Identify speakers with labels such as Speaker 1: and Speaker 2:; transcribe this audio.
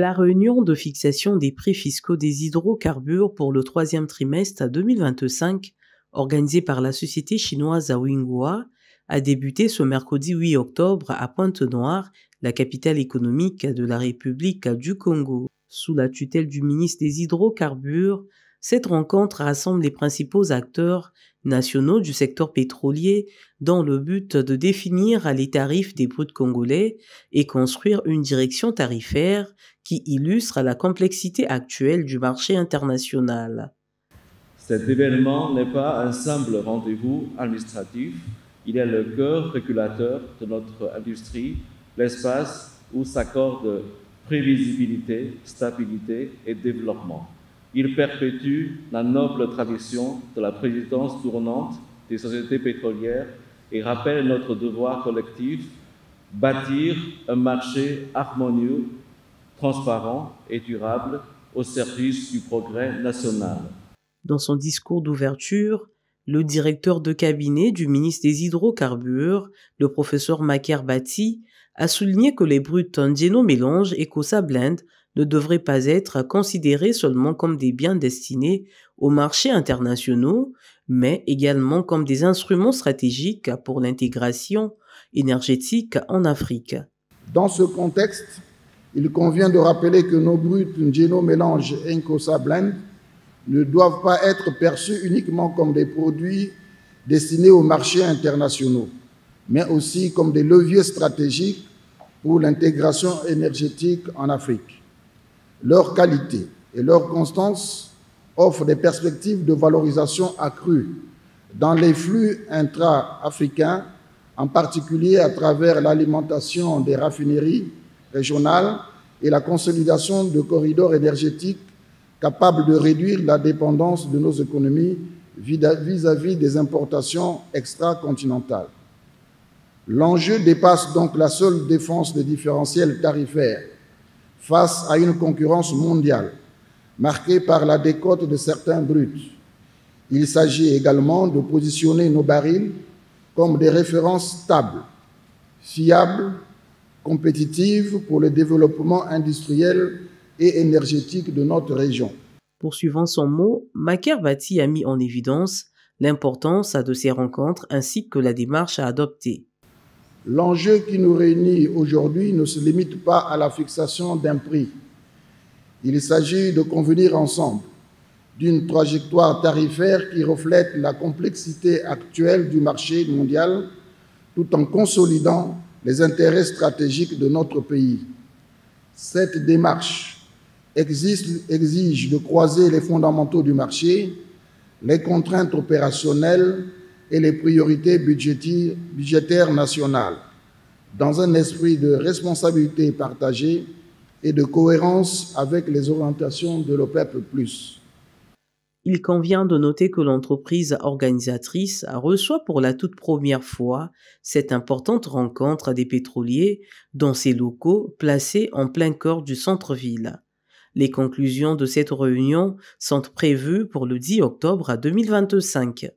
Speaker 1: La réunion de fixation des prix fiscaux des hydrocarbures pour le troisième trimestre 2025, organisée par la société chinoise Winghua, a débuté ce mercredi 8 octobre à Pointe-Noire, la capitale économique de la République du Congo. Sous la tutelle du ministre des Hydrocarbures, cette rencontre rassemble les principaux acteurs nationaux du secteur pétrolier dans le but de définir les tarifs des bruts congolais et construire une direction tarifaire qui illustre la complexité actuelle du marché international.
Speaker 2: Cet événement n'est pas un simple rendez-vous administratif, il est le cœur régulateur de notre industrie, l'espace où s'accordent prévisibilité, stabilité et développement. Il perpétue la noble tradition de la présidence tournante des sociétés pétrolières et rappelle notre devoir collectif, bâtir un marché harmonieux, transparent et durable au service du progrès national.
Speaker 1: Dans son discours d'ouverture, le directeur de cabinet du ministre des Hydrocarbures, le professeur Maker Bati, a souligné que les bruts Ngeno Mélange et Kosa Blend ne devraient pas être considérés seulement comme des biens destinés aux marchés internationaux, mais également comme des instruments stratégiques pour l'intégration énergétique en Afrique.
Speaker 3: Dans ce contexte, il convient de rappeler que nos bruts Ngeno Mélange et Nkosa Blend ne doivent pas être perçus uniquement comme des produits destinés aux marchés internationaux, mais aussi comme des leviers stratégiques pour l'intégration énergétique en Afrique. Leur qualité et leur constance offrent des perspectives de valorisation accrues dans les flux intra-africains, en particulier à travers l'alimentation des raffineries régionales et la consolidation de corridors énergétiques capables de réduire la dépendance de nos économies vis-à-vis des importations extra-continentales. L'enjeu dépasse donc la seule défense des différentiels tarifaires face à une concurrence mondiale marquée par la décote de certains bruts. Il s'agit également de positionner nos barils comme des références stables, fiables, compétitives pour le développement industriel et énergétique de notre région.
Speaker 1: Poursuivant son mot, Maker Bati a mis en évidence l'importance de ces rencontres ainsi que la démarche à adopter.
Speaker 3: L'enjeu qui nous réunit aujourd'hui ne se limite pas à la fixation d'un prix. Il s'agit de convenir ensemble d'une trajectoire tarifaire qui reflète la complexité actuelle du marché mondial tout en consolidant les intérêts stratégiques de notre pays. Cette démarche exige de croiser les fondamentaux du marché, les contraintes opérationnelles et les priorités budgétaires nationales, dans un esprit de responsabilité partagée et de cohérence avec les orientations de l'OPEP+.
Speaker 1: Il convient de noter que l'entreprise organisatrice reçoit pour la toute première fois cette importante rencontre des pétroliers dans ses locaux placés en plein cœur du centre-ville. Les conclusions de cette réunion sont prévues pour le 10 octobre 2025.